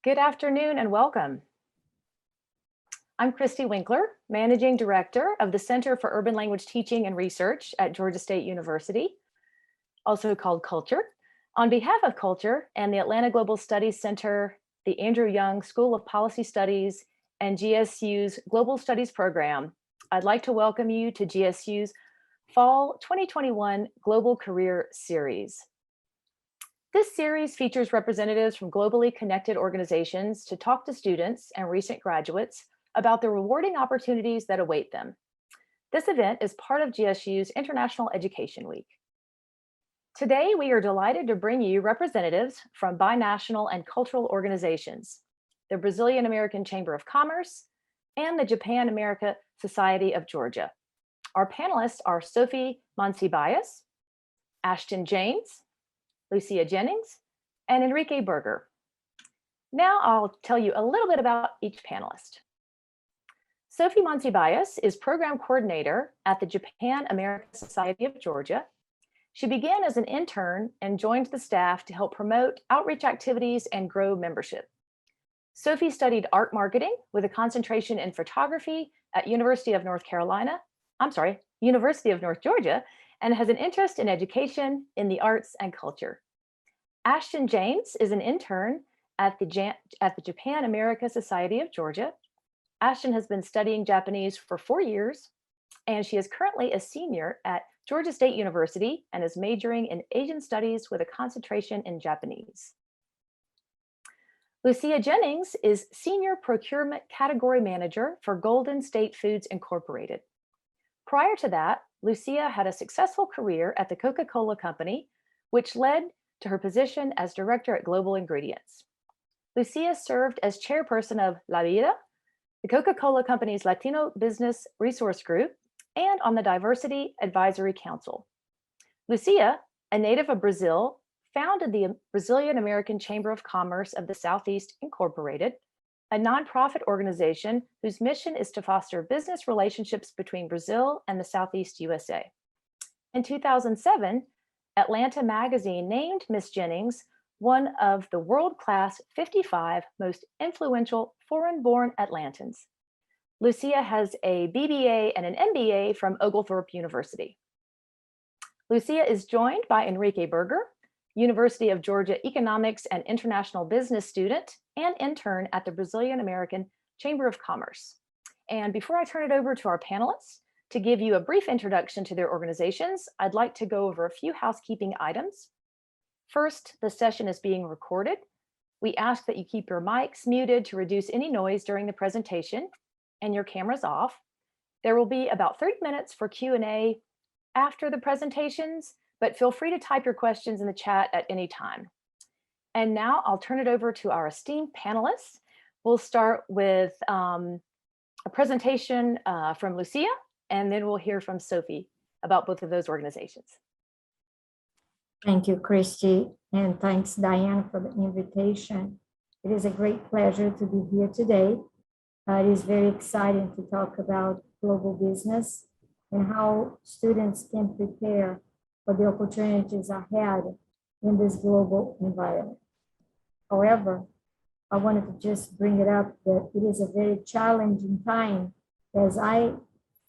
Good afternoon and welcome. I'm Kristy Winkler, Managing Director of the Center for Urban Language Teaching and Research at Georgia State University, also called CULTR. On behalf of CULTR and the Atlanta Global Studies Center, the Andrew Young School of Policy Studies, and GSU's Global Studies Program, I'd like to welcome you to GSU's Fall 2021 Global Career Series. This series features representatives from globally connected organizations to talk to students and recent graduates about the rewarding opportunities that await them. This event is part of GSU's International Education Week. Today, we are delighted to bring you representatives from binational and cultural organizations, the Brazilian American Chamber of Commerce, and the Japan America Society of Georgia. Our panelists are Sophie Monsibais, Ashton Jennings, Lucia Jennings, and Henrique Berger. Now I'll tell you a little bit about each panelist. Sophie Monsibais is program coordinator at the Japan America Society of Georgia. She began as an intern and joined the staff to help promote outreach activities and grow membership. Sophie studied art marketing with a concentration in photography at University of North Georgia, and has an interest in education in the arts and culture. Ashton Jennings is an intern at the Japan America Society of Georgia. Ashton has been studying Japanese for 4 years, and she is currently a senior at Georgia State University and is majoring in Asian studies with a concentration in Japanese. Lucia Jennings is Senior Procurement Category Manager for Golden State Foods Incorporated. Prior to that, Lucia had a successful career at the Coca-Cola Company, which led to her position as Director at Global Ingredients. Lucia served as chairperson of La Vida, the Coca-Cola Company's Latino Business Resource Group, and on the Diversity Advisory Council. Lucia, a native of Brazil, founded the Brazilian American Chamber of Commerce of the Southeast Incorporated, a nonprofit organization whose mission is to foster business relationships between Brazil and the Southeast USA. In 2007, Atlanta Magazine named Ms. Jennings one of the world-class 55 most influential foreign-born Atlantans. Lucia has a BBA and an MBA from Oglethorpe University. Lucia is joined by Henrique Berger, University of Georgia Economics and International Business student and intern at the Brazilian American Chamber of Commerce. And before I turn it over to our panelists to give you a brief introduction to their organizations, I'd like to go over a few housekeeping items. First, the session is being recorded. We ask that you keep your mics muted to reduce any noise during the presentation and your cameras off. There will be about 30 minutes for Q&A after the presentations, but feel free to type your questions in the chat at any time. And now I'll turn it over to our esteemed panelists. We'll start with a presentation from Lucia, and then we'll hear from Sophie about both of those organizations. Thank you, Kristy, and thanks, Diane, for the invitation. It is a great pleasure to be here today. It is very exciting to talk about global business and how students can prepare for the opportunities ahead in this global environment. However, I wanted to just bring it up that it is a very challenging time as on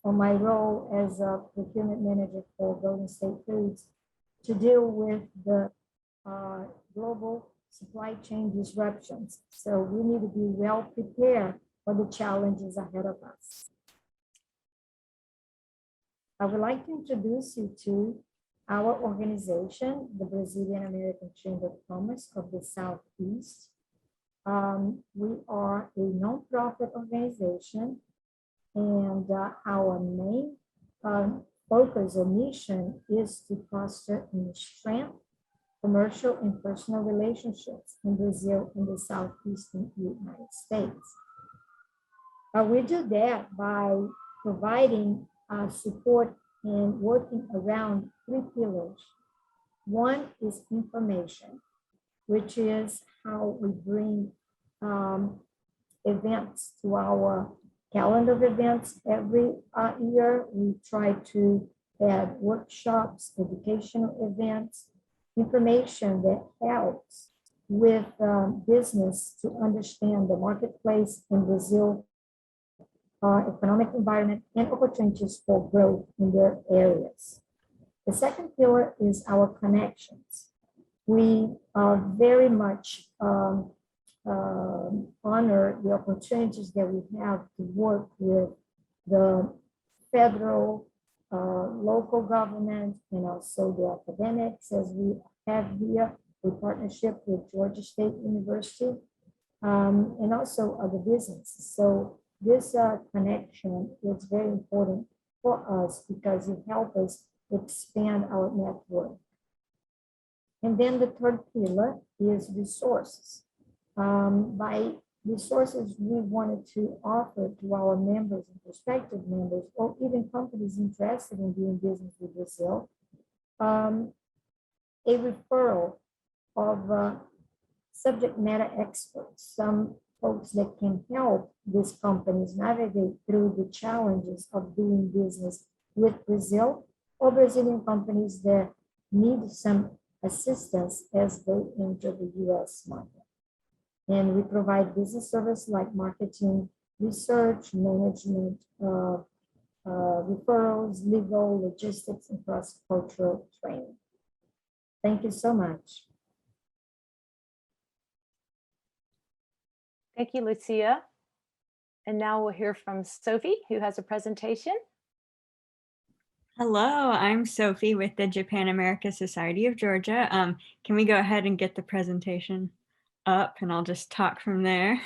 my role as a procurement manager for Golden State Foods, to deal with the global supply chain disruptions. So we need to be well prepared for the challenges ahead of us. I would like to introduce you to our organization, the Brazilian American Chamber of Commerce of the Southeast. We are a nonprofit organization, and our main focus or mission is to foster and strengthen commercial and personal relationships in Brazil and the Southeastern United States. We do that by providing support and working around 3 pillars. One is information, which is how we bring events to our calendar of events every year. We try to add workshops, educational events, information that helps with business to understand the marketplace in Brazil, economic environment, and opportunities for growth in their areas. The second pillar is our connections. We very much honor the opportunities that we have to work with the federal, local government, and also the academics, as we have here a partnership with Georgia State University, and also other businesses. So this connection is very important for us because it helps us expand our network. And then the third pillar is resources. By resources, we wanted to offer to our members and prospective members, or even companies interested in doing business with Brazil, a referral of subject matter experts, some folks that can help these companies navigate through the challenges of doing business with Brazil, or Brazilian companies that need some assistance as they enter the US market. And we provide business service like marketing, research, management, referrals, legal, logistics, and cross-cultural training. Thank you so much. Thank you, Lucia. And now we'll hear from Sophie, who has a presentation. Hello, I'm Sophie with the Japan America Society of Georgia. Can we go ahead and get the presentation up, and I'll just talk from there.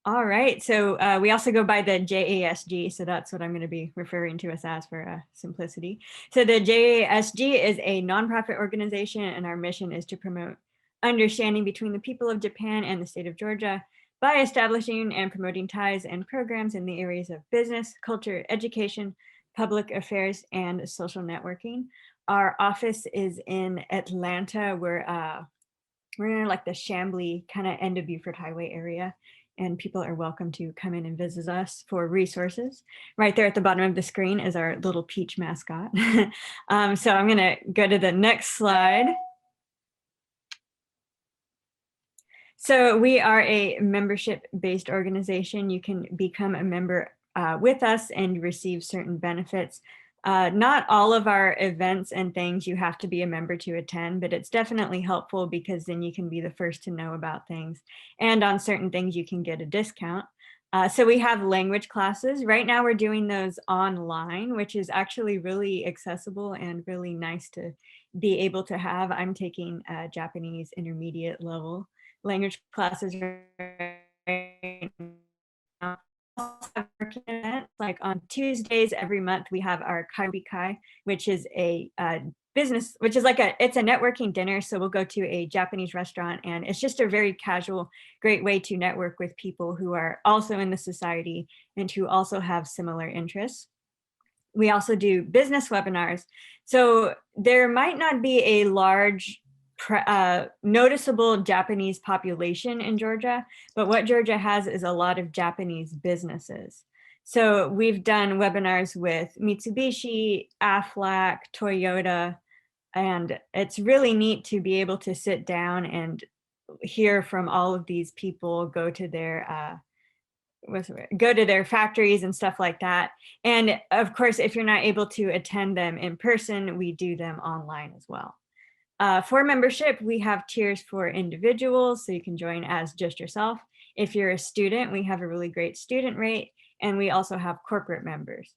All right, so we also go by the JASG, so that's what I'm going to be referring to us as for simplicity. So the JASG is a nonprofit organization, and our mission is to promote understanding between the people of Japan and the state of Georgia by establishing and promoting ties and programs in the areas of business, culture, education, public affairs, and social networking. Our office is in Atlanta. We're in like the Chamblee kind of end of Buford Highway area, and people are welcome to come in and visit us for resources. Right there at the bottom of the screen is our little peach mascot. So I'm gonna go to the next slide. So we are a membership-based organization. You can become a member with us and receive certain benefits. Not all of our events and things you have to be a member to attend, but it's definitely helpful because then you can be the first to know about things. And on certain things you can get a discount. So we have language classes. Right now we're doing those online, which is actually really accessible and really nice to be able to have. I'm taking a Japanese intermediate level language classes right now. Like on Tuesdays every month, we have our Kai, which is a business, which is like it's a networking dinner. So we'll go to a Japanese restaurant, and it's just a very casual, great way to network with people who are also in the society and who also have similar interests. We also do business webinars. So there might not be a large noticeable Japanese population in Georgia, but what Georgia has is a lot of Japanese businesses. So we've done webinars with Mitsubishi, Aflac, Toyota, and it's really neat to be able to sit down and hear from all of these people, go to their factories and stuff like that. And of course, if you're not able to attend them in person, we do them online as well. For membership, we have tiers for individuals, so you can join as just yourself. If you're a student, we have a really great student rate, and we also have corporate members.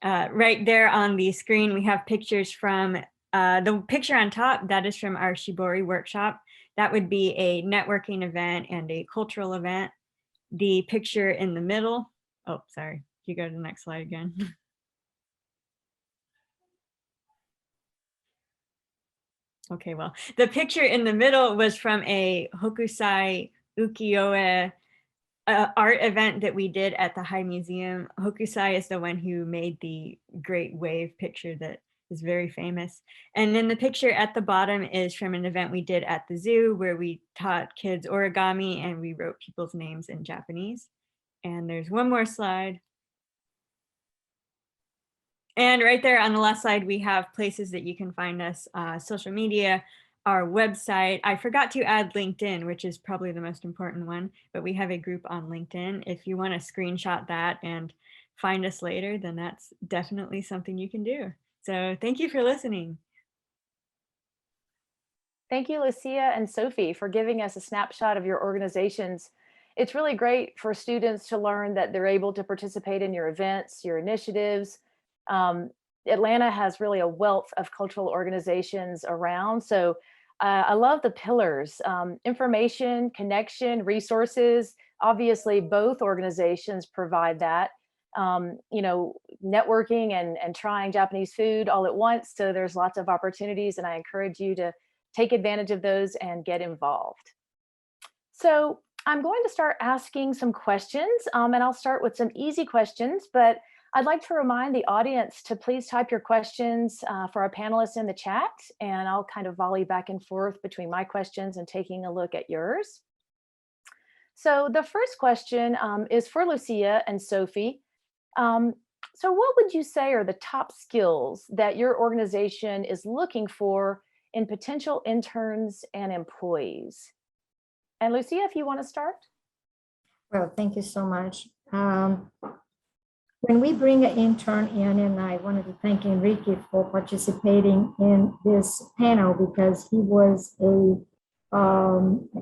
Right there on the screen, we have pictures from the picture on top, that is from our Shibori workshop. That would be a networking event and a cultural event. The picture in the middle, oh, sorry, you go to the next slide again. Okay, well, the picture in the middle was from a Hokusai ukiyo-e art event that we did at the High Museum. Hokusai is the one who made the great wave picture that is very famous. And then the picture at the bottom is from an event we did at the zoo where we taught kids origami and we wrote people's names in Japanese. And there's one more slide. And right there on the left side, we have places that you can find us, social media, our website. I forgot to add LinkedIn, which is probably the most important one, but we have a group on LinkedIn. If you want to screenshot that and find us later, then that's definitely something you can do. So thank you for listening. Thank you, Lucia and Sophie, for giving us a snapshot of your organizations. It's really great for students to learn that they're able to participate in your events, your initiatives. Um, Atlanta has really a wealth of cultural organizations around. So I love the pillars, information, connection, resources. Obviously, both organizations provide that. You know, networking and trying Japanese food all at once. So there's lots of opportunities, and I encourage you to take advantage of those and get involved. So I'm going to start asking some questions, and I'll start with some easy questions, but I'd like to remind the audience to please type your questions for our panelists in the chat, and I'll kind of volley back and forth between my questions and taking a look at yours. So the first question is for Lucia and Sophie. So what would you say are the top skills that your organization is looking for in potential interns and employees? And Lucia, if you want to start. Well, thank you so much. When we bring an intern in, and I wanted to thank Henrique for participating in this panel because he was an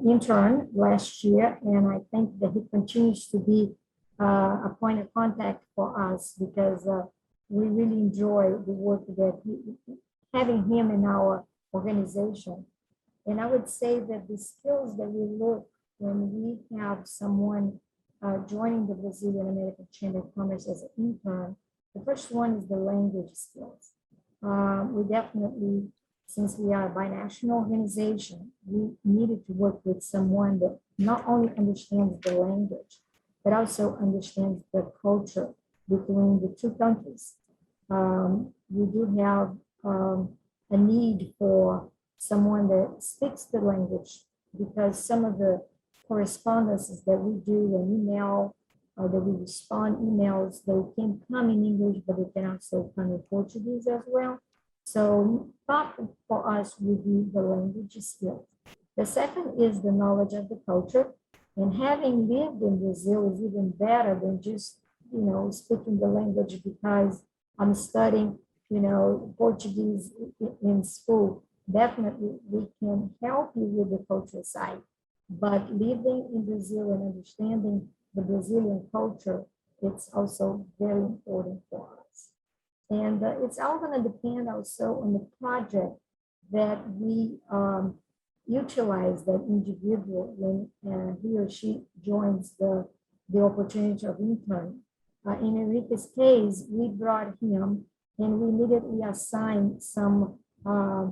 intern last year, and I think that he continues to be a point of contact for us because we really enjoy the work that having him in our organization. And I would say that the skills that we look when we have someone joining the Brazilian American Chamber of Commerce as an intern, the first one is the language skills. We definitely, since we are a binational organization, we needed to work with someone that not only understands the language, but also understands the culture between the two countries. We do have a need for someone that speaks the language because some of the correspondences that we do an email or that we respond emails, they can come in English, but they can also come in Portuguese as well. So part for us would be the language skills. The second is the knowledge of the culture. And having lived in Brazil is even better than just, speaking the language because I'm studying, Portuguese in school. Definitely, we can help you with the cultural side. But living in Brazil and understanding the Brazilian culture, it's also very important for us. And it's all going to depend also on the project that we utilize that individual when he or she joins the opportunity of intern. In Henrique's case, we brought him and we immediately assigned some, I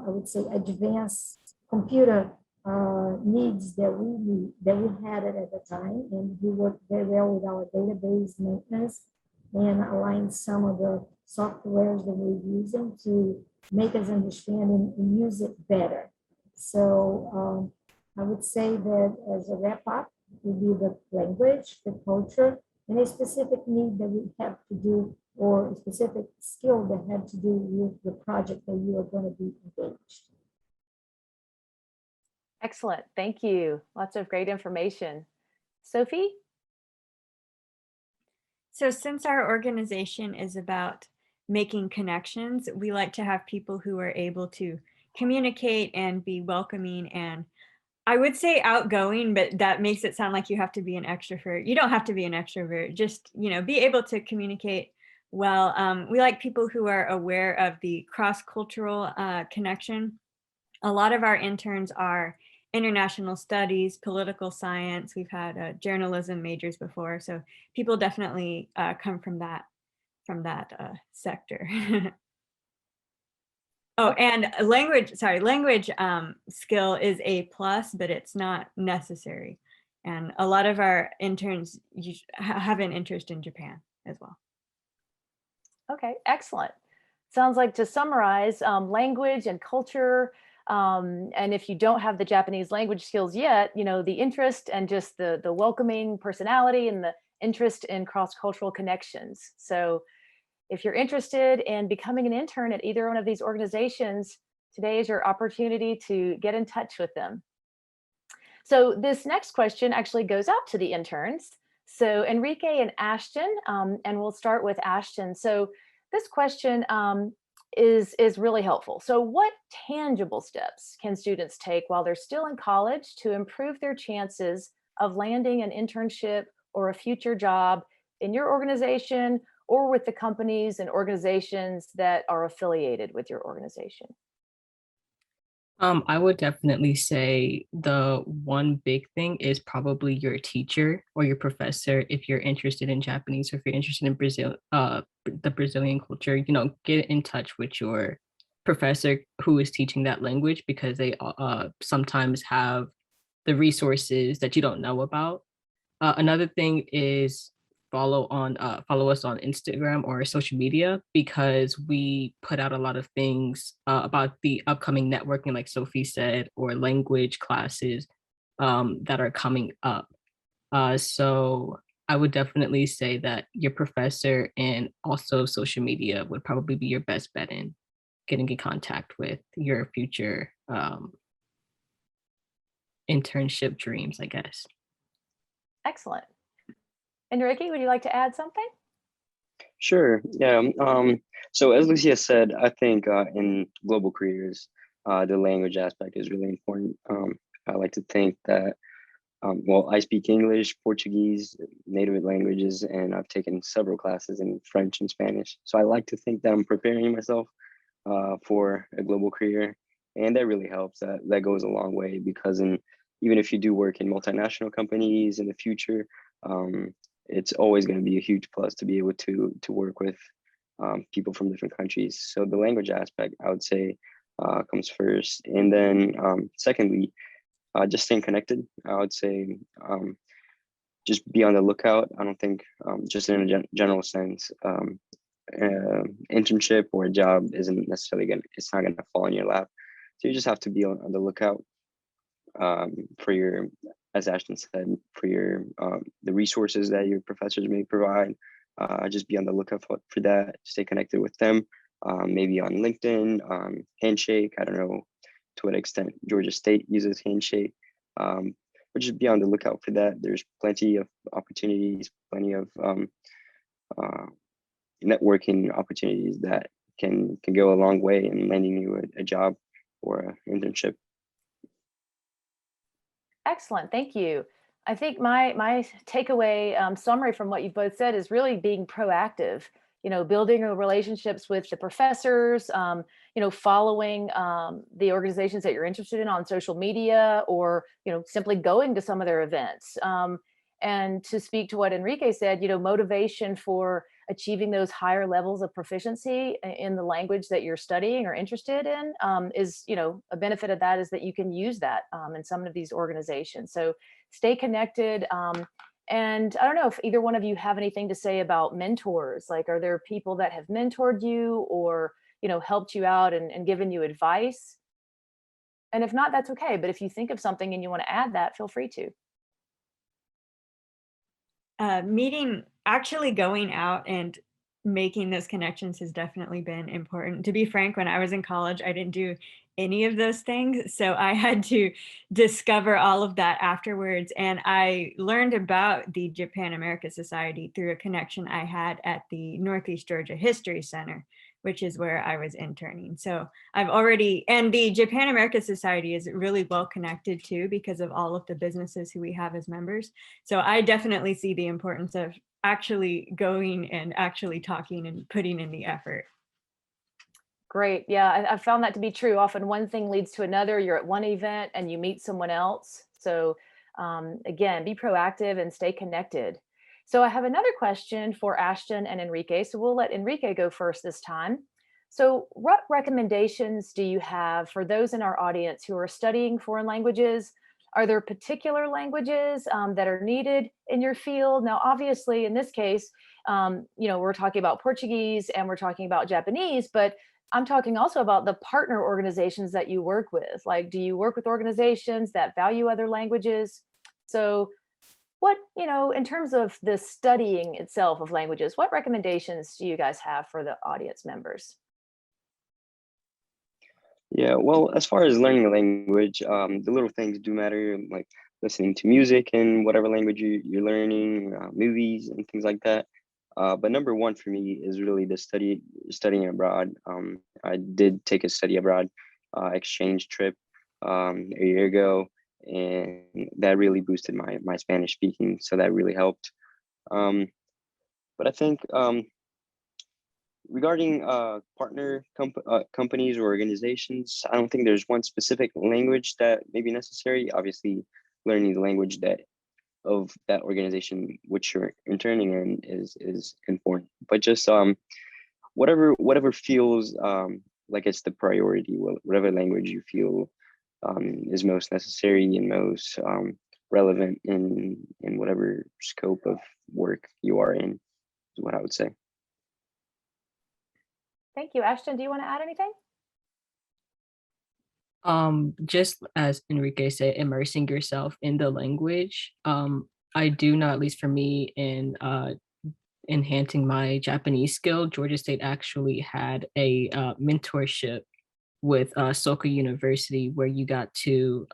would say, advanced computer needs that we had at the time, and he worked very well with our database maintenance and aligned some of the softwares that we're using to make us understand and use it better. So I would say that as a wrap up would be the language, the culture, and a specific need that we have to do or a specific skill that had to do with the project that you are going to be engaged. Excellent. Thank you. Lots of great information. Sophie? So since our organization is about making connections, we like to have people who are able to communicate and be welcoming and I would say outgoing, but that makes it sound like you have to be an extrovert. You don't have to be an extrovert, just, be able to communicate well. We like people who are aware of the cross-cultural connection. A lot of our interns are international studies, political science. We've had journalism majors before, so people definitely come from that sector. Oh, and language skill is a plus, but it's not necessary. And a lot of our interns have an interest in Japan as well. Okay, excellent. Sounds like, to summarize, language and culture, and if you don't have the Japanese language skills yet, the interest and just the welcoming personality and the interest in cross-cultural connections. So if you're interested in becoming an intern at either one of these organizations, Today is your opportunity to get in touch with them. So this next question actually goes out to the interns. So Henrique and Ashton, and we'll start with Ashton. So this question is really helpful. So what tangible steps can students take while they're still in college to improve their chances of landing an internship or a future job in your organization or with the companies and organizations that are affiliated with your organization? I would definitely say the one big thing is probably your teacher or your professor if you're interested in Japanese or if you're interested in the Brazilian culture, get in touch with your professor who is teaching that language because they sometimes have the resources that you don't know about. Another thing is follow us on Instagram or social media because we put out a lot of things about the upcoming networking, like Sophie said, or language classes that are coming up. So I would definitely say that your professor and also social media would probably be your best bet in getting in contact with your future internship dreams, I guess. Excellent. Henrique, would you like to add something? Sure. Yeah. So as Lucia said, I think in global careers, the language aspect is really important. I like to think that, well, I speak English, Portuguese, native languages, and I've taken several classes in French and Spanish. So I like to think that I'm preparing myself for a global career. And that really helps. That goes a long way because even if you do work in multinational companies in the future, it's always going to be a huge plus to be able to work with people from different countries. So the language aspect, I would say, comes first. And then secondly, just staying connected. I would say just be on the lookout. I don't think just in a general sense, internship or a job isn't necessarily it's not going to fall in your lap. So you just have to be on the lookout for your, as Ashton said, for your the resources that your professors may provide. Just be on the lookout for that. Stay connected with them. Maybe on LinkedIn, Handshake. I don't know to what extent Georgia State uses Handshake, but just be on the lookout for that. There's plenty of opportunities, plenty of networking opportunities that can go a long way in landing you a job or an internship. Excellent, thank you. I think my takeaway summary from what you both said is really being proactive, building relationships with the professors, following the organizations that you're interested in on social media, or, simply going to some of their events. And to speak to what Henrique said, motivation for achieving those higher levels of proficiency in the language that you're studying or interested in is, a benefit of that is that you can use that in some of these organizations. So stay connected. And I don't know if either one of you have anything to say about mentors. Like, are there people that have mentored you or, helped you out and given you advice? And if not, that's okay. But if you think of something and you want to add that, feel free to. Actually going out and making those connections has definitely been important. To be frank, when I was in college, I didn't do any of those things. So I had to discover all of that afterwards. And I learned about the Japan America Society through a connection I had at the Northeast Georgia History Center, which is where I was interning. So and the Japan America Society is really well connected too because of all of the businesses who we have as members. So I definitely see the importance of actually going and actually talking and putting in the effort. Great. Yeah, I found that to be true. Often one thing leads to another. You're at one event and you meet someone else. So again, be proactive and stay connected. So I have another question for Ashton and Henrique. So we'll let Henrique go first this time. So what recommendations do you have for those in our audience who are studying foreign languages? Are there particular languages that are needed in your field? Now, obviously, in this case, we're talking about Portuguese and we're talking about Japanese, but I'm talking also about the partner organizations that you work with. Like, do you work with organizations that value other languages? So what, in terms of the studying itself of languages, what recommendations do you guys have for the audience members? Yeah, well, as far as learning a language, the little things do matter, like listening to music in whatever language you're learning, movies and things like that. But number one for me is really the studying abroad. I did take a study abroad exchange trip a year ago, and that really boosted my Spanish speaking, so that really helped. Um, but I think regarding companies or organizations, I don't think there's one specific language that may be necessary. Obviously, learning the language that of that organization which you're interning in is important. But just whatever feels like it's the priority, whatever language you feel is most necessary and most relevant in whatever scope of work you are in, is what I would say. Thank you. Ashton, do you want to add anything? Just as Enrique said, immersing yourself in the language. I do know, at least for me, in enhancing my Japanese skill, Georgia State actually had a mentorship with Soka University, where you got to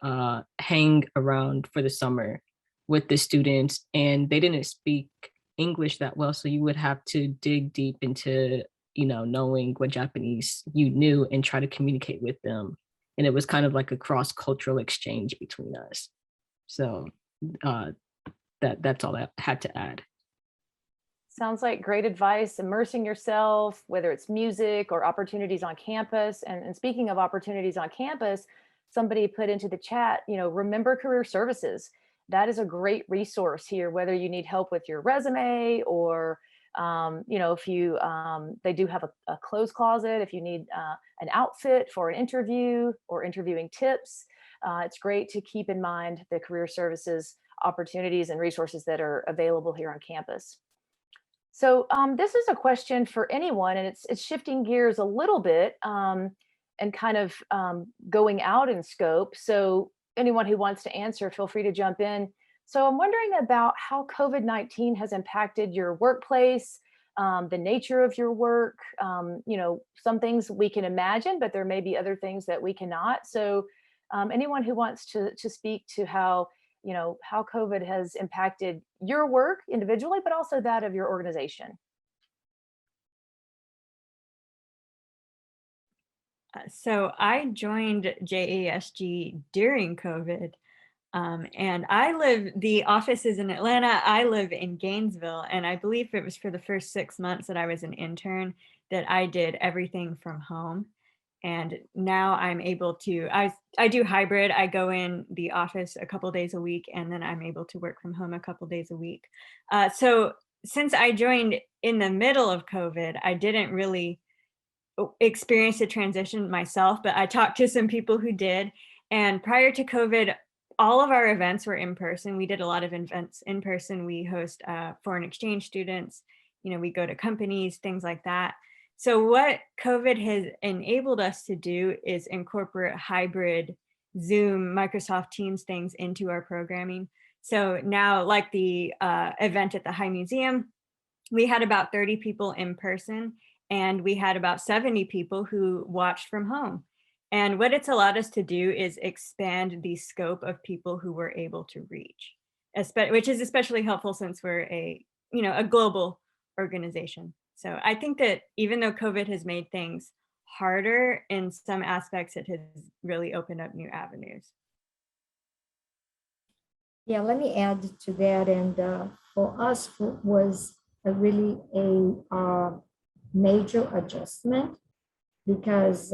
hang around for the summer with the students, and they didn't speak English that well, so you would have to dig deep into, knowing what Japanese you knew and try to communicate with them. And it was kind of like a cross-cultural exchange between us. So that's all I had to add. Sounds like great advice, immersing yourself, whether it's music or opportunities on campus. And speaking of opportunities on campus, somebody put into the chat, remember career services. That is a great resource here, whether you need help with your resume or, if you, they do have a clothes closet, if you need an outfit for an interview or interviewing tips, it's great to keep in mind the career services opportunities and resources that are available here on campus. So this is a question for anyone, and it's shifting gears a little bit and kind of going out in scope. So anyone who wants to answer, feel free to jump in. So I'm wondering about how COVID-19 has impacted your workplace, the nature of your work. Some things we can imagine, but there may be other things that we cannot. So anyone who wants to speak to how COVID has impacted your work individually, but also that of your organization. So I joined JASG during COVID, and the office is in Atlanta. I live in Gainesville, and I believe it was for the first 6 months that I was an intern that I did everything from home. And now I'm able to, I do hybrid. I go in the office a couple days a week, and then I'm able to work from home a couple days a week. So since I joined in the middle of COVID, I didn't really experience the transition myself, but I talked to some people who did. And prior to COVID, all of our events were in person. We did a lot of events in person. We host foreign exchange students. We go to companies, things like that. So what COVID has enabled us to do is incorporate hybrid Zoom, Microsoft Teams things into our programming. So now, like the event at the High Museum, we had about 30 people in person, and we had about 70 people who watched from home. And what it's allowed us to do is expand the scope of people who we're able to reach, which is especially helpful since we're a global organization. So I think that even though COVID has made things harder, in some aspects, it has really opened up new avenues. Yeah, let me add to that. And for us, it was really a major adjustment because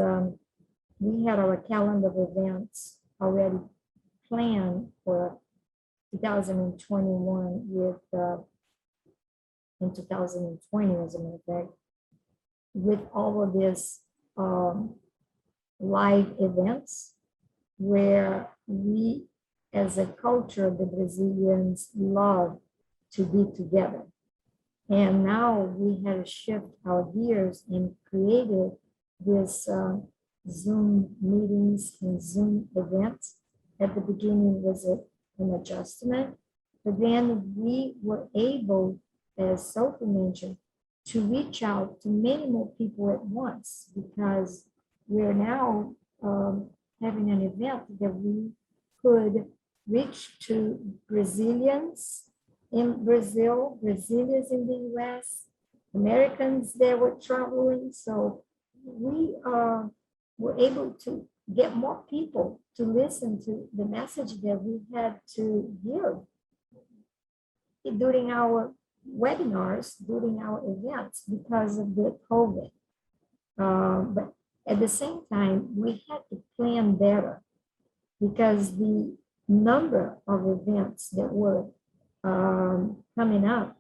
we had our calendar of events already planned for 2021 with in 2020, as a matter of fact, with all of this live events where we, as a culture, the Brazilians love to be together. And now we had to shift our gears and created this Zoom meetings and Zoom events. At the beginning was an adjustment, but then we were able, as Sophie mentioned, to reach out to many more people at once because we're now having an event that we could reach to Brazilians in Brazil, Brazilians in the US, Americans that were traveling. So we were able to get more people to listen to the message that we had to give during our webinars, during our events because of the COVID. But at the same time, we had to plan better because the number of events that were coming up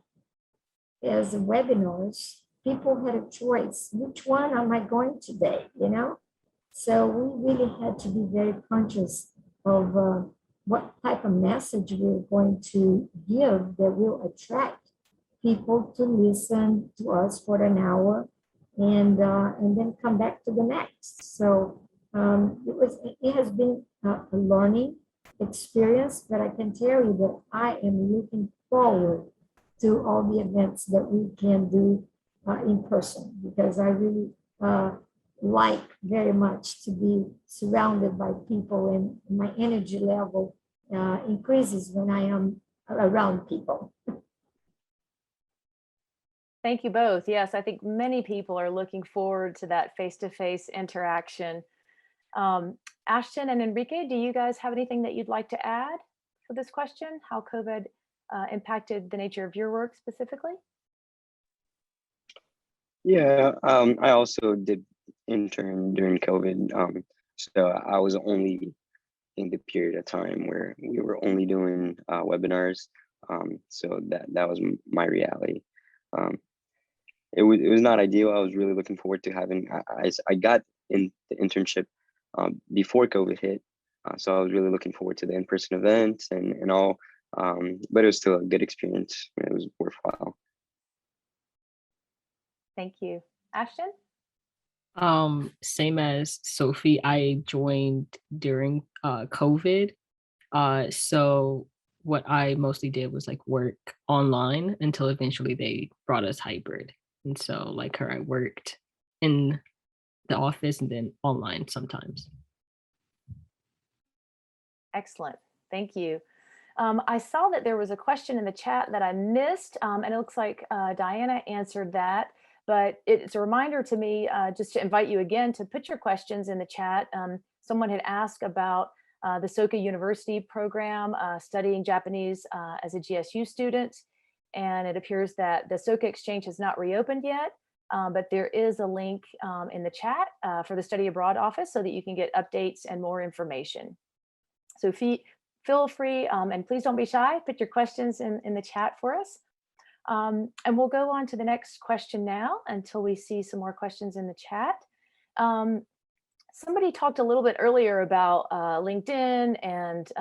as webinars, people had a choice. Which one am I going today, you know? So we really had to be very conscious of what type of message we're going to give that will attract people to listen to us for an hour and then come back to the next. So it has been a learning experience, but I can tell you that I am looking forward to all the events that we can do in person, because I really like very much to be surrounded by people, and my energy level increases when I am around people. Thank you both. Yes, I think many people are looking forward to that face-to-face interaction. Ashton and Henrique, do you guys have anything that you'd like to add for this question? How COVID impacted the nature of your work specifically? Yeah, I also did intern during COVID. So I was only in the period of time where we were only doing webinars. So that was my reality. It was not ideal. I was really looking forward to having, I got in the internship before COVID hit. So I was really looking forward to the in-person events and all, but it was still a good experience. It was worthwhile. Thank you. Ashton? Same as Sophie, I joined during COVID. So what I mostly did was like work online until eventually they brought us hybrid. And so like her, I worked in the office and then online sometimes. Excellent. Thank you. I saw that there was a question in the chat that I missed, and it looks like Diana answered that, but it's a reminder to me just to invite you again to put your questions in the chat. Someone had asked about the Soka University program, studying Japanese as a GSU student, and it appears that the Soka Exchange has not reopened yet, but there is a link in the chat for the Study Abroad office so that you can get updates and more information. So feel free, and please don't be shy, put your questions in the chat for us. And we'll go on to the next question now until we see some more questions in the chat. Somebody talked a little bit earlier about LinkedIn and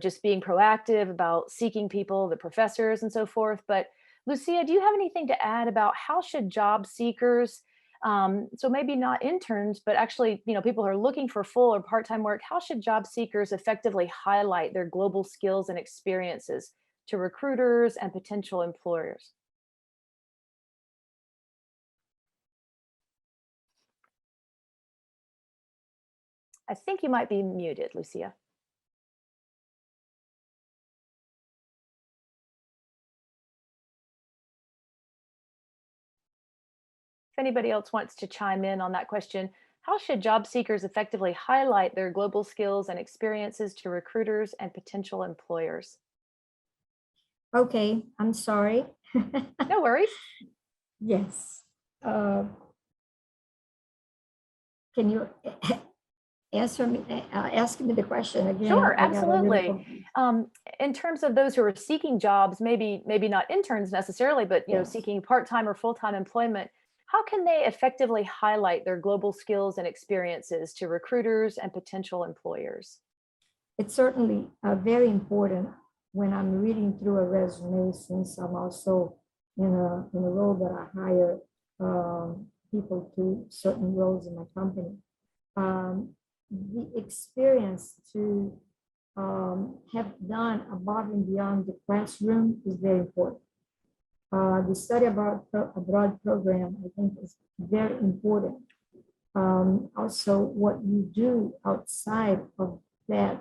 just being proactive about seeking people, the professors and so forth. But Lucia, do you have anything to add about how should job seekers, so maybe not interns, but actually, people who are looking for full or part-time work, how should job seekers effectively highlight their global skills and experiences to recruiters and potential employers? I think you might be muted, Lucia. If anybody else wants to chime in on that question, how should job seekers effectively highlight their global skills and experiences to recruiters and potential employers? Okay, I'm sorry. No worries. Yes. Can you ask me the question again? Sure, I got a little absolutely. confused. In terms of those who are seeking jobs, maybe not interns necessarily, but Yes. seeking part-time or full-time employment, how can they effectively highlight their global skills and experiences to recruiters and potential employers? It's certainly very important when I'm reading through a resume, since I'm also in a role that I hire people to certain roles in my company. The experience to have done above and beyond the classroom is very important. The study abroad program, I think, is very important Also what you do outside of that,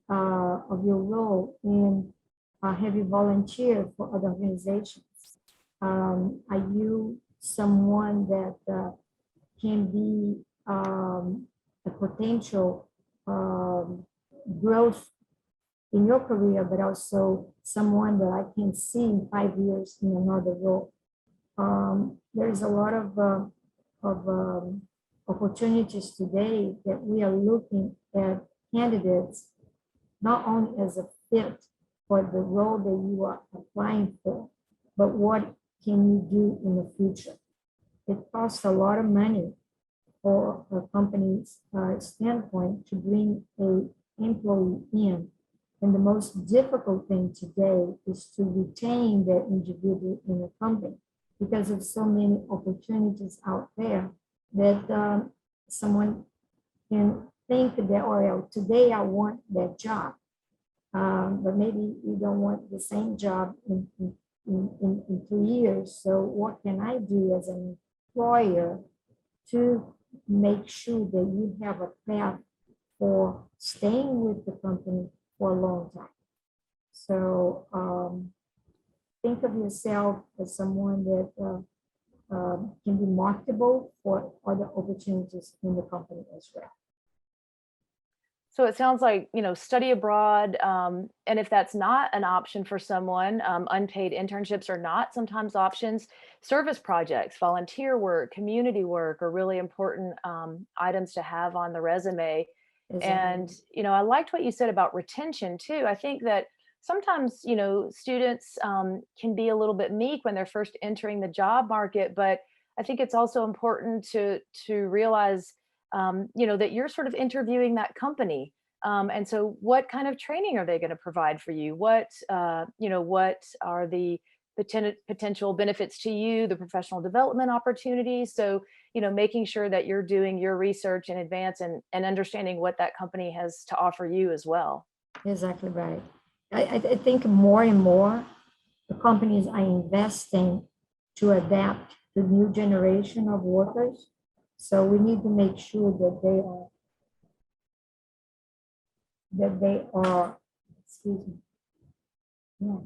of your role, and have you volunteered for other organizations? Are you someone that can be a potential growth in your career, but also someone that I can see in 5 years in another role? There is a lot of opportunities today that we are looking at candidates not only as a fit for the role that you are applying for, but what can you do in the future? It costs a lot of money for a company's standpoint to bring an employee in. And the most difficult thing today is to retain that individual in a company because of so many opportunities out there that someone can think that, oh, well, today I want that job. But maybe you don't want the same job in 2 years. So what can I do as an employer to make sure that you have a path for staying with the company for a long time? So think of yourself as someone that can be marketable for other opportunities in the company as well. So it sounds like, study abroad. And if that's not an option for someone, unpaid internships are not sometimes options. Service projects, volunteer work, community work are really important items to have on the resume. And, I liked what you said about retention too. I think that sometimes, students can be a little bit meek when they're first entering the job market, but I think it's also important to realize that you're sort of interviewing that company. And so what kind of training are they going to provide for you? What are the potential benefits to you, the professional development opportunities? So, making sure that you're doing your research in advance and understanding what that company has to offer you as well. Exactly right. I think more and more the companies are investing to adapt to the new generation of workers. So we need to make sure that they are, excuse me. Yeah.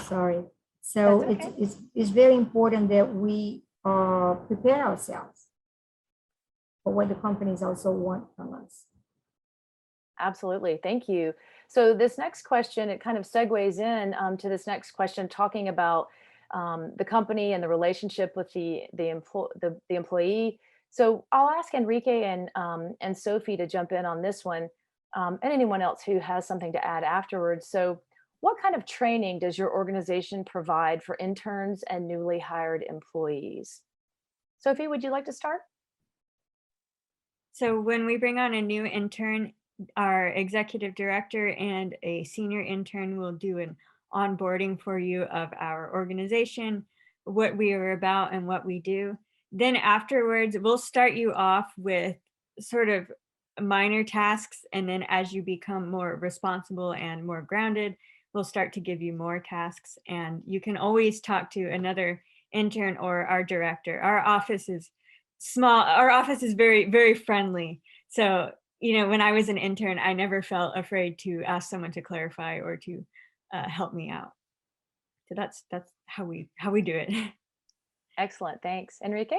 Sorry. So That's okay. it's very important that we prepare ourselves for what the companies also want from us. Absolutely. Thank you. So this next question, it kind of segues in to this next question, talking about the company and the relationship with the employee. So I'll ask Henrique and Sophie to jump in on this one, and anyone else who has something to add afterwards. So what kind of training does your organization provide for interns and newly hired employees? Sophie, would you like to start? So when we bring on a new intern, our executive director and a senior intern will do an onboarding for you of our organization, what we are about and what we do. Then afterwards, we'll start you off with sort of minor tasks. And then as you become more responsible and more grounded, we'll start to give you more tasks. And you can always talk to another intern or our director. Our office is small. Our office is very, very friendly. So, when I was an intern, I never felt afraid to ask someone to clarify or to help me out. So that's how we do it. Excellent. Thanks. Henrique?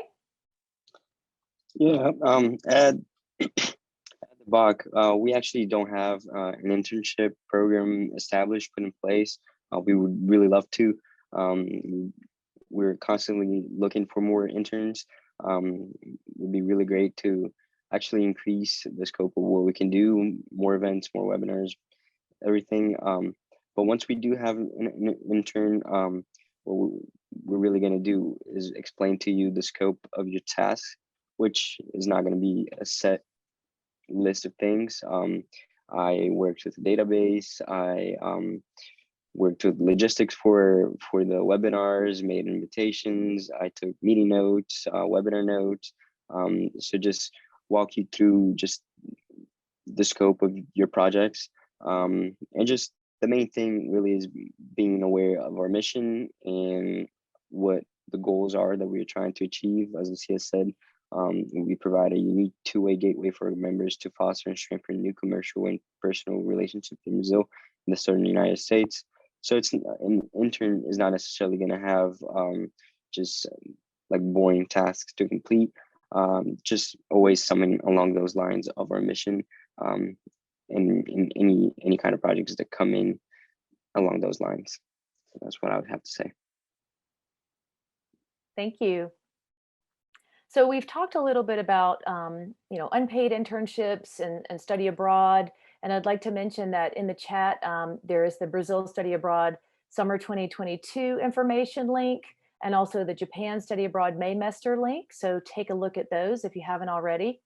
Yeah, at the BAC, we actually don't have an internship program established, put in place. We would really love to. We're constantly looking for more interns. It would be really great to actually increase the scope of what we can do, more events, more webinars, everything. But once we do have an intern, what we're really going to do is explain to you the scope of your task, which is not going to be a set list of things. I worked with a database. I worked with logistics for the webinars, made invitations. I took meeting notes, webinar notes. So just walk you through just the scope of your projects. And just the main thing really is being aware of our mission and what the goals are that we're trying to achieve. As Lucia said, we provide a unique two-way gateway for members to foster and strengthen new commercial and personal relationships in Brazil and the southern United States. So it's an intern is not necessarily going to have just like boring tasks to complete. Just always something along those lines of our mission, in any kind of projects that come in along those lines. So that's what I would have to say. Thank you. So we've talked a little bit about, unpaid internships and study abroad. And I'd like to mention that in the chat, there is the Brazil Study Abroad Summer 2022 information link, and also the Japan Study Abroad Maymester link. So take a look at those if you haven't already.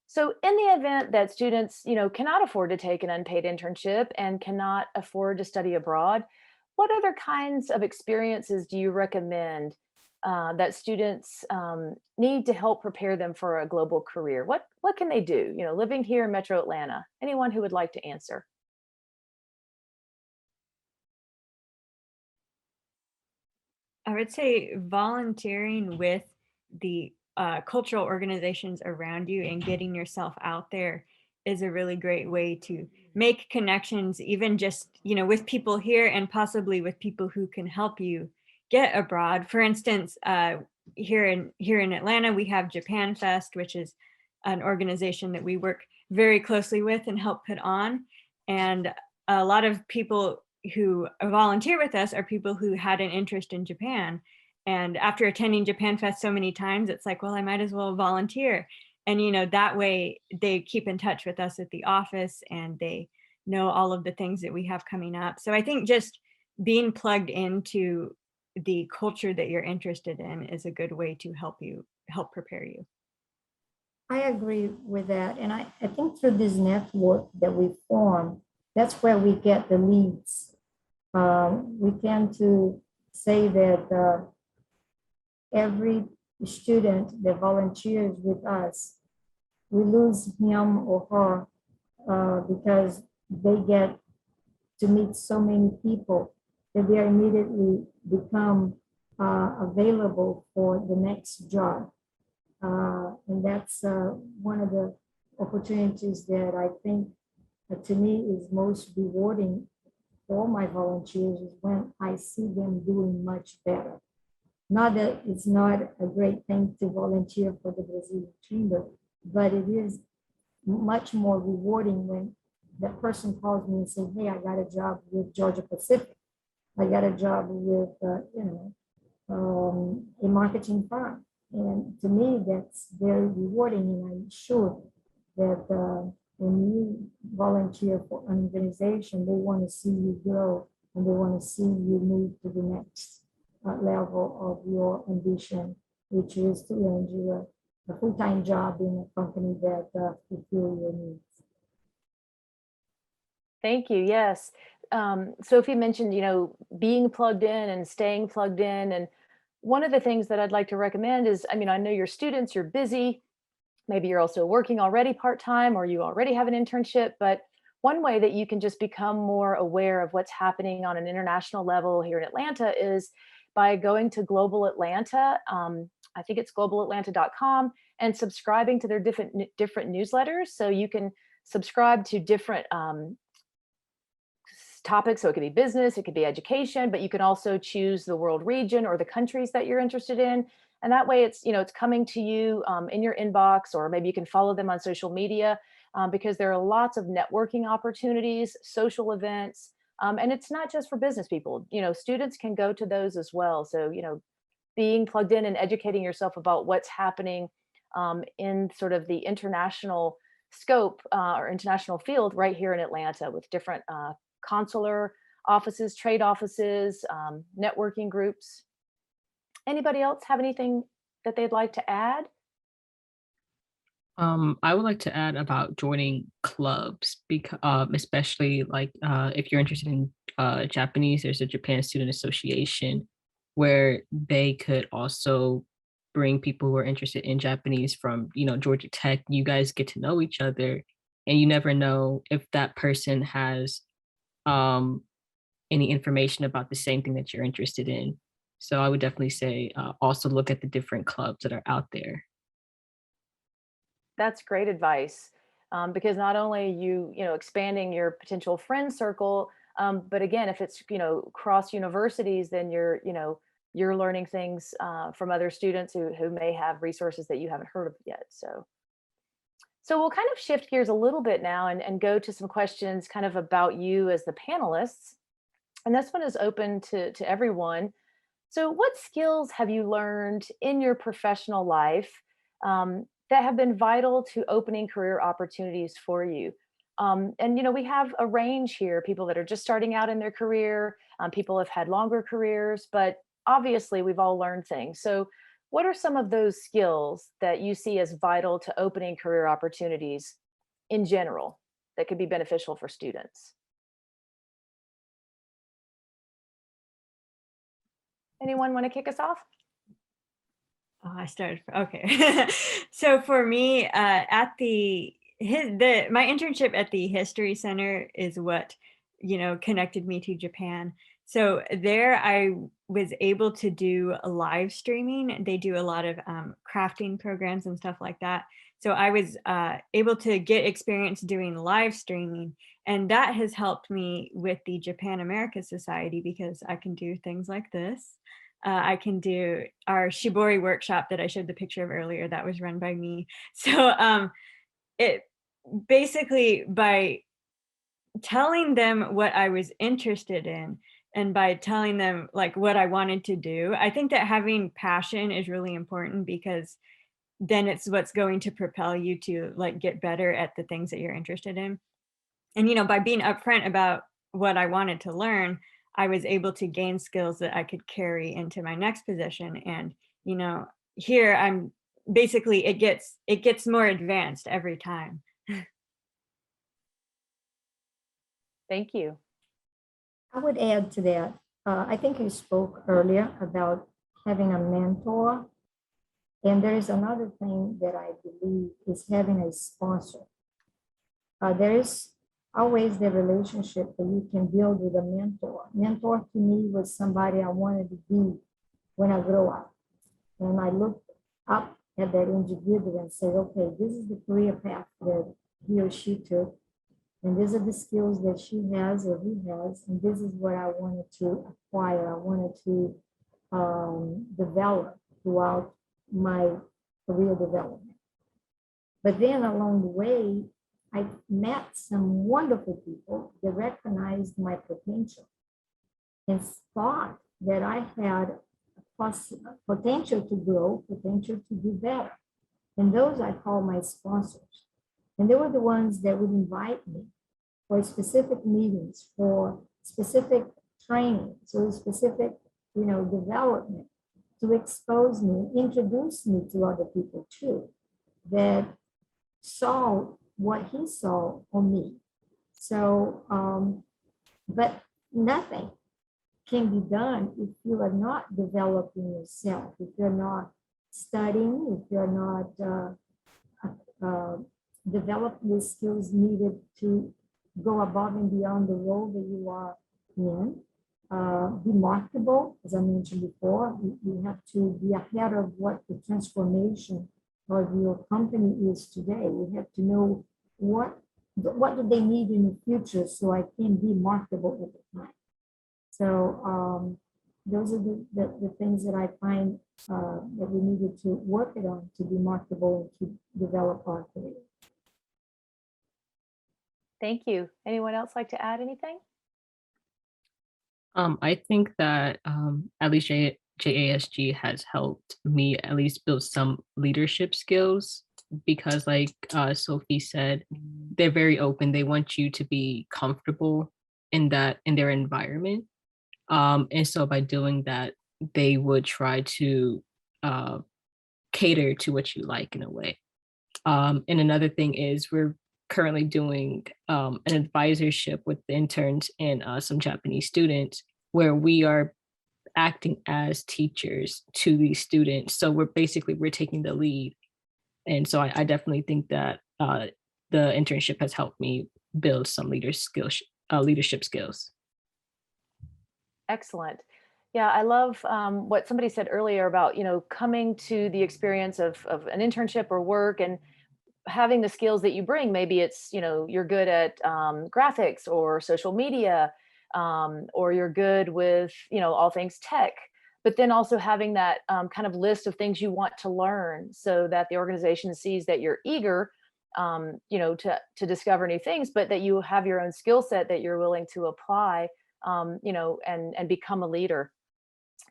So in the event that students, cannot afford to take an unpaid internship and cannot afford to study abroad, what other kinds of experiences do you recommend that students need to help prepare them for a global career? What can they do, living here in Metro Atlanta? Anyone who would like to answer? I would say volunteering with the cultural organizations around you and getting yourself out there is a really great way to make connections, even just, with people here and possibly with people who can help you get abroad. For instance, here in Atlanta, we have Japan Fest, which is an organization that we work very closely with and help put on. And a lot of people who volunteer with us are people who had an interest in Japan. And after attending Japan Fest so many times, it's like, well, I might as well volunteer. And, that way they keep in touch with us at the office and they know all of the things that we have coming up. So I think just being plugged into the culture that you're interested in is a good way to help prepare you. I agree with that. And I think through this network that we form, that's where we get the leads. We tend to say that every student that volunteers with us, we lose him or her because they get to meet so many people that they immediately become available for the next job. And that's one of the opportunities that I think to me is most rewarding for my volunteers is when I see them doing much better. Not that it's not a great thing to volunteer for the Brazilian Chamber, but it is much more rewarding when that person calls me and says, hey, I got a job with Georgia Pacific. I got a job with, a marketing firm. And to me, that's very rewarding. And I'm sure that when you volunteer for an organization, they want to see you grow and they want to see you move to the next level of your ambition, which is to land you a full-time job in a company that fulfill your needs. Thank you. Yes. Sophie mentioned, being plugged in and staying plugged in. And one of the things that I'd like to recommend is, I know you're students, you're busy. Maybe you're also working already part-time or you already have an internship, but one way that you can just become more aware of what's happening on an international level here in Atlanta is by going to Global Atlanta. I think it's globalatlanta.com, and subscribing to their different newsletters. So you can subscribe to different topics. So it could be business, it could be education, but you can also choose the world region or the countries that you're interested in. And that way it's, it's coming to you in your inbox, or maybe you can follow them on social media because there are lots of networking opportunities, social events, and it's not just for business people. Students can go to those as well. So, being plugged in and educating yourself about what's happening in sort of the international scope or international field right here in Atlanta with different consular offices, trade offices, networking groups. Anybody else have anything that they'd like to add? I would like to add about joining clubs, because especially like if you're interested in Japanese, there's a Japan Student Association where they could also bring people who are interested in Japanese from, Georgia Tech. You guys get to know each other, and you never know if that person has any information about the same thing that you're interested in. So I would definitely say also look at the different clubs that are out there. That's great advice, because not only expanding your potential friend circle, but again, if it's cross universities, then you're learning things from other students who may have resources that you haven't heard of yet. So we'll kind of shift gears a little bit now and go to some questions kind of about you as the panelists. And this one is open to everyone. So what skills have you learned in your professional life that have been vital to opening career opportunities for you? And we have a range here, people that are just starting out in their career, people have had longer careers, but obviously we've all learned things. So what are some of those skills that you see as vital to opening career opportunities in general that could be beneficial for students? Anyone want to kick us off? Oh, I started. Okay. So for me, at my internship at the History Center is what, connected me to Japan. So there I was able to do a live streaming. They do a lot of crafting programs and stuff like that. So I was able to get experience doing live streaming. And that has helped me with the Japan America Society because I can do things like this. I can do our Shibori workshop that I showed the picture of earlier that was run by me. So it basically, by telling them what I was interested in and by telling them like what I wanted to do, I think that having passion is really important because then it's what's going to propel you to like get better at the things that you're interested in. And by being upfront about what I wanted to learn, I was able to gain skills that I could carry into my next position. And, here I'm basically, it gets more advanced every time. Thank you. I would add to that. I think you spoke earlier about having a mentor. And there is another thing that I believe is having a sponsor. There is always the relationship that you can build with a mentor. Mentor to me was somebody I wanted to be when I grow up. And I looked up at that individual and said, okay, this is the career path that he or she took. And these are the skills that she has or he has. And this is what I wanted to acquire. I wanted to develop throughout my career development. But then along the way, I met some wonderful people that recognized my potential and thought that I had potential to grow, potential to do better. And those I call my sponsors. And they were the ones that would invite me for specific meetings, for specific training, so specific, development to expose me, introduce me to other people too, that saw what he saw on me. So, but nothing can be done if you are not developing yourself, if you're not studying, if you're not developing the skills needed to go above and beyond the role that you are in. Be marketable, as I mentioned before. You have to be ahead of what the transformation of your company is today. You have to know what do they need in the future so I can be marketable at the time. So those are the things that I find that we needed to work it on to be marketable and to develop our career. Thank you. Anyone else like to add anything? I think that at least JASG has helped me at least build some leadership skills because like Sophie said, they're very open. They want you to be comfortable in their environment. And so by doing that, they would try to cater to what you like in a way. And another thing is we're currently doing an advisorship with the interns and some Japanese students where we are acting as teachers to these students. So we're taking the lead. And so I definitely think that the internship has helped me build some leadership skills. Excellent. Yeah, I love what somebody said earlier about, coming to the experience of an internship or work and having the skills that you bring. Maybe it's, you're good at graphics or social media, or you're good with, all things tech, but then also having that kind of list of things you want to learn so that the organization sees that you're eager, to discover new things, but that you have your own skill set that you're willing to apply, and become a leader.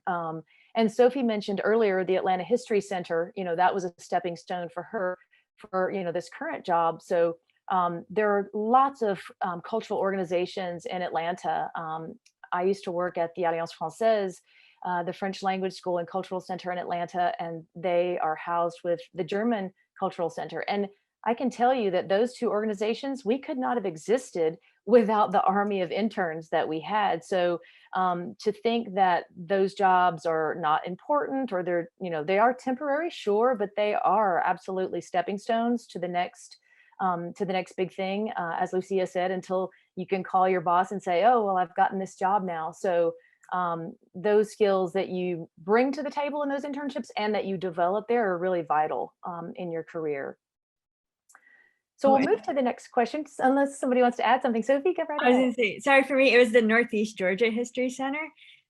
And Sophie mentioned earlier the Atlanta History Center, that was a stepping stone for her for, this current job. So there are lots of cultural organizations in Atlanta. I used to work at the Alliance Française, the French language school and cultural center in Atlanta, and they are housed with the German Cultural Center. And I can tell you that those two organizations, we could not have existed without the army of interns that we had. So to think that those jobs are not important, or they're, they are temporary, sure, but they are absolutely stepping stones to the next big thing, as Lucia said, until you can call your boss and say, oh, well, I've gotten this job now. So those skills that you bring to the table in those internships and that you develop there are really vital in your career. So we'll move to the next question, unless somebody wants to add something. Sophie, go right I was ahead. going to say, sorry, for me, it was the Northeast Georgia History Center,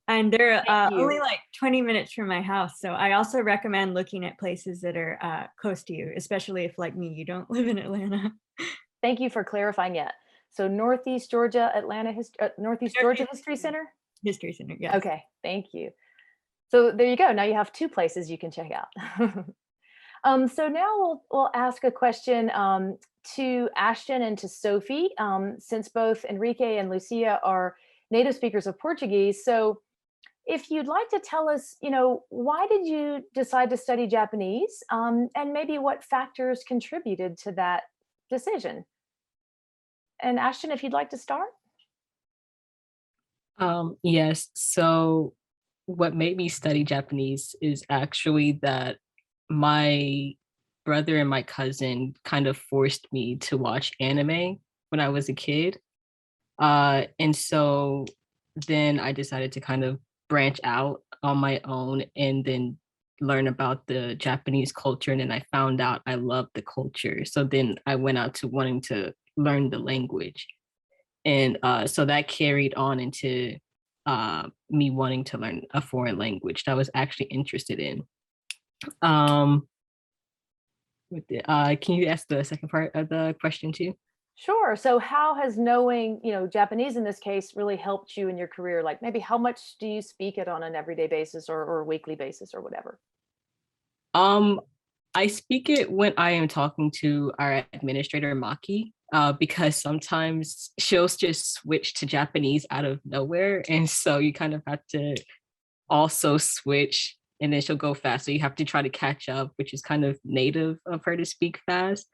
and they're only like 20 minutes from my house. So I also recommend looking at places that are close to you, especially if, like me, you don't live in Atlanta. Thank you for clarifying that. So Northeast Georgia, Northeast Georgia History Center? History Center, yes. Okay, thank you. So there you go. Now you have two places you can check out. So now we'll ask a question to Ashton and to Sophie, since both Henrique and Lucia are native speakers of Portuguese. So if you'd like to tell us, why did you decide to study Japanese, and maybe what factors contributed to that decision? And Ashton, if you'd like to start. Yes. So what made me study Japanese is actually that my brother and my cousin kind of forced me to watch anime when I was a kid. And so then I decided to kind of branch out on my own and then learn about the Japanese culture. And then I found out I loved the culture. So then I went out to wanting to learn the language. And so that carried on into me wanting to learn a foreign language that I was actually interested in. Can you ask the second part of the question too? Sure. So how has knowing, Japanese in this case really helped you in your career? Like maybe how much do you speak it on an everyday basis or weekly basis or whatever? I speak it when I am talking to our administrator, Maki, because sometimes she'll just switch to Japanese out of nowhere. And so you kind of have to also switch, and then she'll go fast. So you have to try to catch up, which is kind of native of her to speak fast.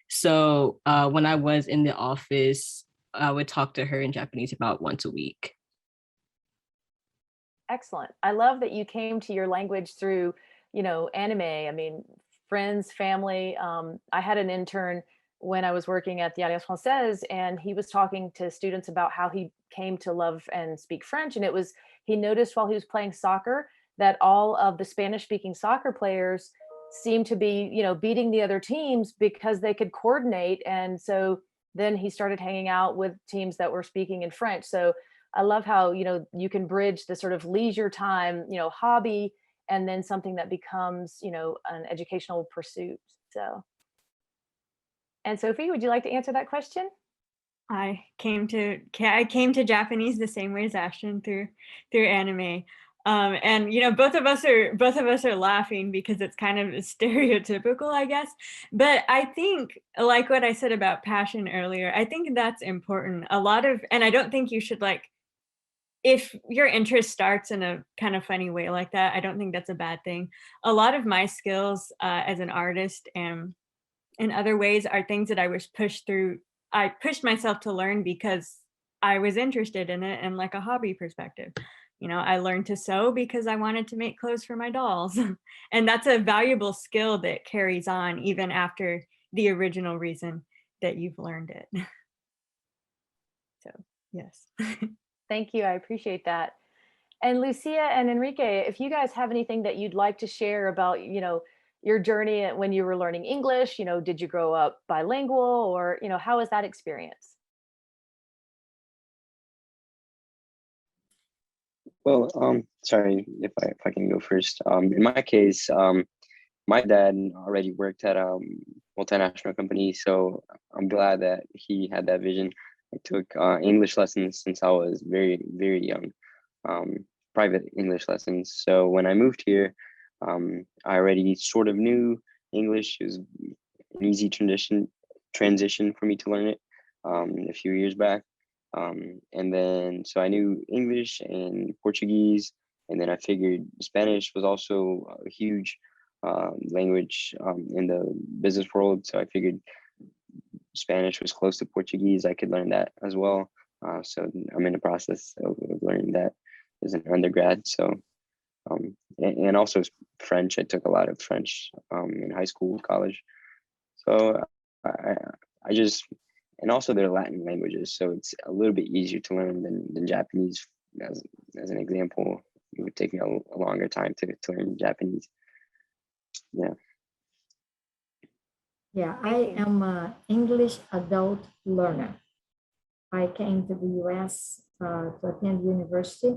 So when I was in the office, I would talk to her in Japanese about once a week. Excellent. I love that you came to your language through, anime. I mean, friends, family. I had an intern when I was working at the Alliance Française, and he was talking to students about how he came to love and speak French. And he noticed while he was playing soccer that all of the Spanish speaking soccer players seemed to be, beating the other teams because they could coordinate. And so then he started hanging out with teams that were speaking in French. So I love how, you can bridge the sort of leisure time, hobby, and then something that becomes, an educational pursuit. So, and Sophie, would you like to answer that question? I came to Japanese the same way as Ashton through anime. And both of us are laughing because it's kind of stereotypical, I guess. But I think, like what I said about passion earlier, I think that's important. And I don't think you should, like, if your interest starts in a kind of funny way like that, I don't think that's a bad thing. A lot of my skills as an artist and in other ways are things that I pushed myself to learn because I was interested in it and like a hobby perspective. I learned to sew because I wanted to make clothes for my dolls. And that's a valuable skill that carries on even after the original reason that you've learned it. So, yes. Thank you. I appreciate that. And Lucia and Enrique, if you guys have anything that you'd like to share about, your journey when you were learning English, did you grow up bilingual or, how was that experience? Well, sorry if I can go first. In my case, my dad already worked at a multinational company, so I'm glad that he had that vision. I took English lessons since I was very, very young, private English lessons. So when I moved here, I already sort of knew English. It was an easy transition for me to learn it a few years back. And then so I knew English and Portuguese, and then I figured Spanish was also a huge language in the business world. So I figured Spanish was close to Portuguese. I could learn that as well. So I'm in the process of learning that as an undergrad. So and also French. I took a lot of French in high school, college. So I, I just, and also they're Latin languages, so it's a little bit easier to learn than Japanese. As an example, it would take me a longer time to learn Japanese. Yeah. Yeah, I Thank you. am an English adult learner. I came to the US to attend university,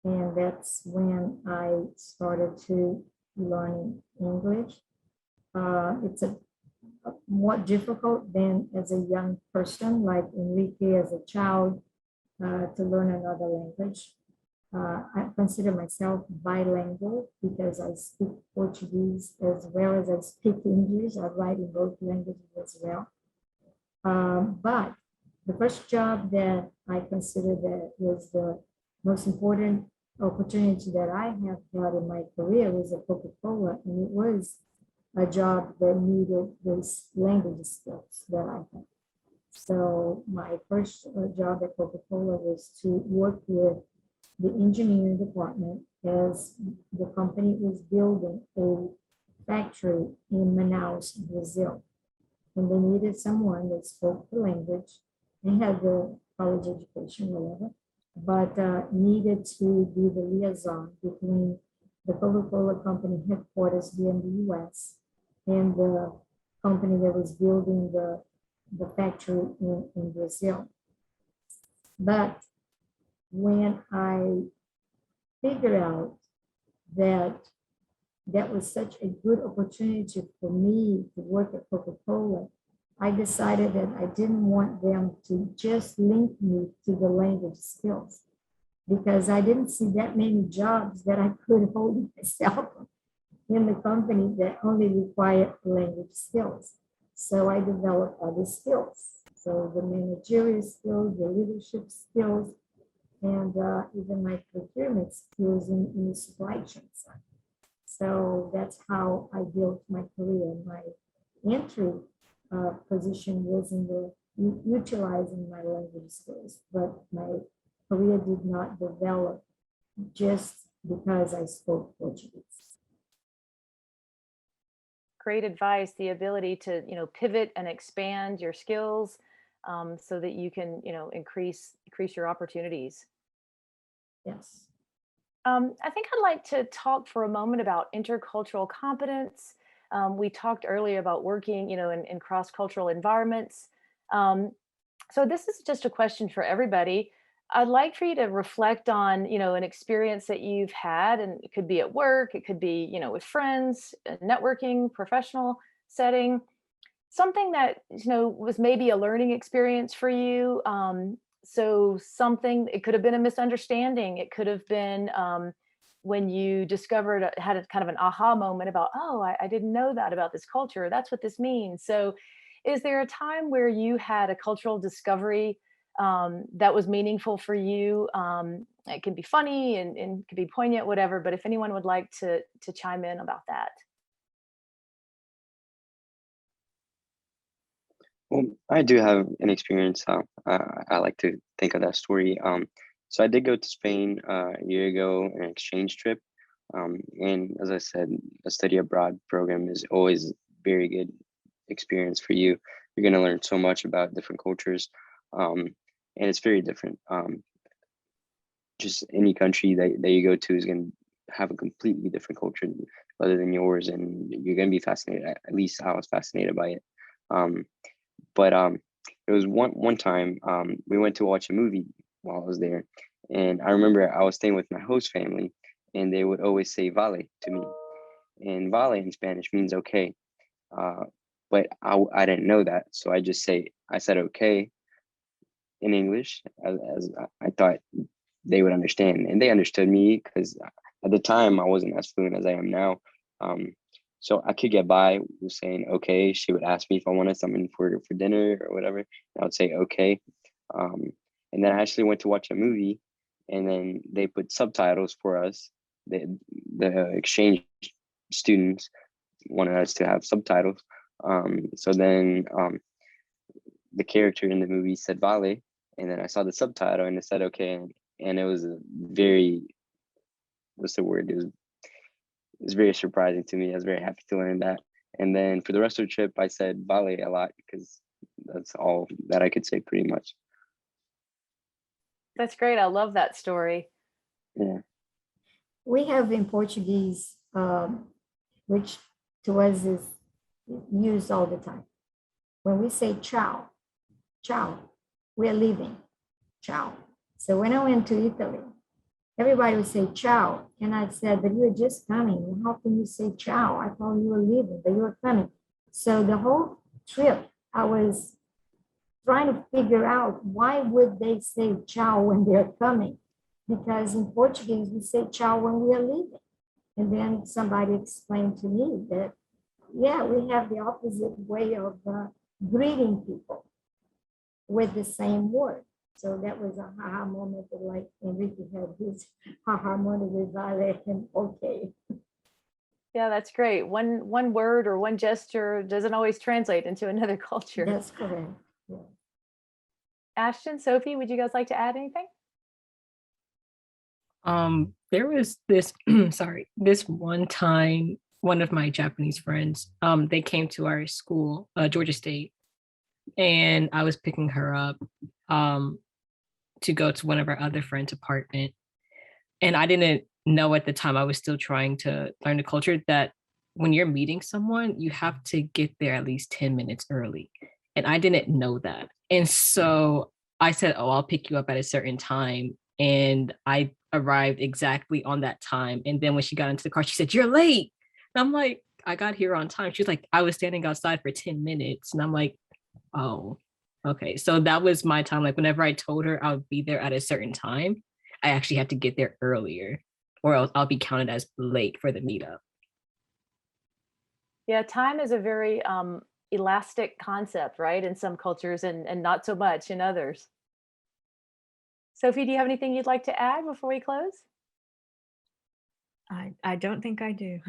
and that's when I started to learn English. It's more difficult than as a young person, like Enrique as a child, to learn another language. I consider myself bilingual because I speak Portuguese as well as I speak English. I write in both languages as well. But the first job that I consider that was the most important opportunity that I have had in my career was at Coca-Cola, and it was a job that needed those language skills that I had. So my first job at Coca-Cola was to work with the engineering department as the company was building a factory in Manaus, Brazil. And they needed someone that spoke the language and had the college education, whatever, but needed to be the liaison between the Coca-Cola company headquarters here in the US and the company that was building the factory in Brazil. But when I figured out that that was such a good opportunity for me to work at Coca-Cola, I decided that I didn't want them to just link me to the language skills because I didn't see that many jobs that I could hold myself in the company that only required language skills. So I developed other skills. So the managerial skills, the leadership skills, and even my procurement skills in the supply chain side. So that's how I built my career. My entry position was in the utilizing my language skills, but my career did not develop just because I spoke Portuguese. Great advice. The ability to, pivot and expand your skills so that you can, increase your opportunities. Yes. I think I'd like to talk for a moment about intercultural competence. We talked earlier about working, in cross-cultural environments. So this is just a question for everybody. I'd like for you to reflect on, an experience that you've had, and it could be at work, it could be, with friends, networking, professional setting, something that, was maybe a learning experience for you. So something, it could have been a misunderstanding. It could have been when you discovered, had a kind of an aha moment about, oh, I didn't know that about this culture. That's what this means. So is there a time where you had a cultural discovery that was meaningful for you? It can be funny and it can be poignant, whatever, but if anyone would like to chime in about that. Well, I do have an experience. I like to think of that story. So I did go to Spain a year ago, an exchange trip. And as I said, a study abroad program is always a very good experience for you. You're going to learn so much about different cultures, and it's very different. just any country that you go to is going to have a completely different culture other than yours, and you're going to be fascinated. At least I was fascinated by it. But it was one time we went to watch a movie while I was there, and I remember I was staying with my host family, and they would always say "vale" to me, and "vale" in Spanish means okay. But I didn't know that, so I said okay in English as I thought they would understand, and they understood me because at the time I wasn't as fluent as I am now. So I could get by with saying okay. She would ask me if I wanted something for dinner or whatever, and I would say okay. And then I actually went to watch a movie, and then they put subtitles for us. The exchange students wanted us to have subtitles. So then the character in the movie said "vale," and then I saw the subtitle and it said okay, and it was a very, what's the word? It was very surprising to me. I was very happy to learn that. And then for the rest of the trip, I said "vale" a lot because that's all that I could say pretty much. That's great. I love that story. Yeah. We have in Portuguese, which to us is used all the time. When we say ciao, ciao, we are leaving, ciao. So when I went to Italy, everybody would say ciao. And I said, but you were just coming. How can you say ciao? I thought you were leaving, but you were coming. So the whole trip, I was trying to figure out why would they say ciao when they're coming? Because in Portuguese, we say ciao when we are leaving. And then somebody explained to me that, yeah, we have the opposite way of greeting people with the same word. So that was a haha moment that like Henrique had his haha moment with "vale" and okay. Yeah, that's great. One word or one gesture doesn't always translate into another culture. That's correct. Yeah. Ashton, Sophie, would you guys like to add anything? There was this this one time, one of my Japanese friends, they came to our school, Georgia State, and I was picking her up to go to one of our other friends' apartment. And I didn't know at the time, I was still trying to learn the culture, that when you're meeting someone, you have to get there at least 10 minutes early. And I didn't know that. And so I said, oh, I'll pick you up at a certain time. And I arrived exactly on that time. And then when she got into the car, she said, "You're late." And I'm like, "I got here on time." She was like, "I was standing outside for 10 minutes. And I'm like, oh, okay. So that was my time. Like whenever I told her I would be there at a certain time, I actually had to get there earlier, or else I'll be counted as late for the meetup. Yeah, time is a very elastic concept, right? In some cultures and not so much in others. Sophie, do you have anything you'd like to add before we close? I don't think I do.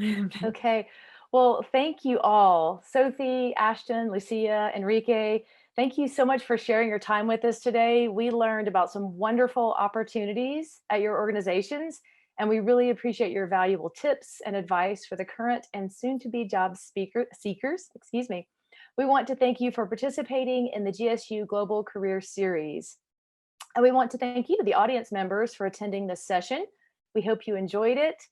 Okay. Well, thank you all. Sophie, Ashton, Lucia, Henrique, thank you so much for sharing your time with us today. We learned about some wonderful opportunities at your organizations, and we really appreciate your valuable tips and advice for the current and soon to be job seekers. Excuse me. We want to thank you for participating in the GSU Global Career Series. And we want to thank you, the audience members, for attending this session. We hope you enjoyed it.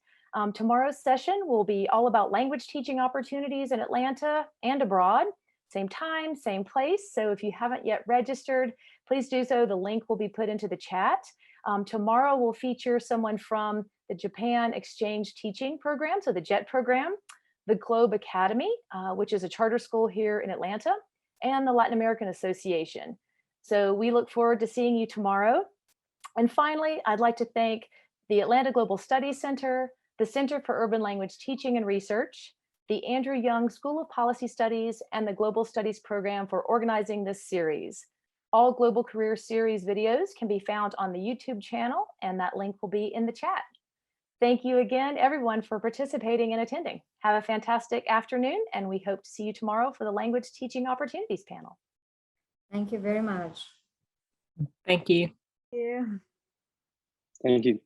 Tomorrow's session will be all about language teaching opportunities in Atlanta and abroad. Same time, same place. So if you haven't yet registered, please do so. The link will be put into the chat. Tomorrow will feature someone from the Japan Exchange Teaching Program, so the JET program, the Globe Academy, which is a charter school here in Atlanta, and the Latin American Association. So we look forward to seeing you tomorrow. And finally, I'd like to thank the Atlanta Global Studies Center, the Center for Urban Language Teaching and Research, the Andrew Young School of Policy Studies, and the Global Studies Program for organizing this series. All Global Career Series videos can be found on the YouTube channel, and that link will be in the chat. Thank you again, everyone, for participating and attending. Have a fantastic afternoon, and we hope to see you tomorrow for the Language Teaching Opportunities panel. Thank you very much. Thank you. Yeah. Thank you.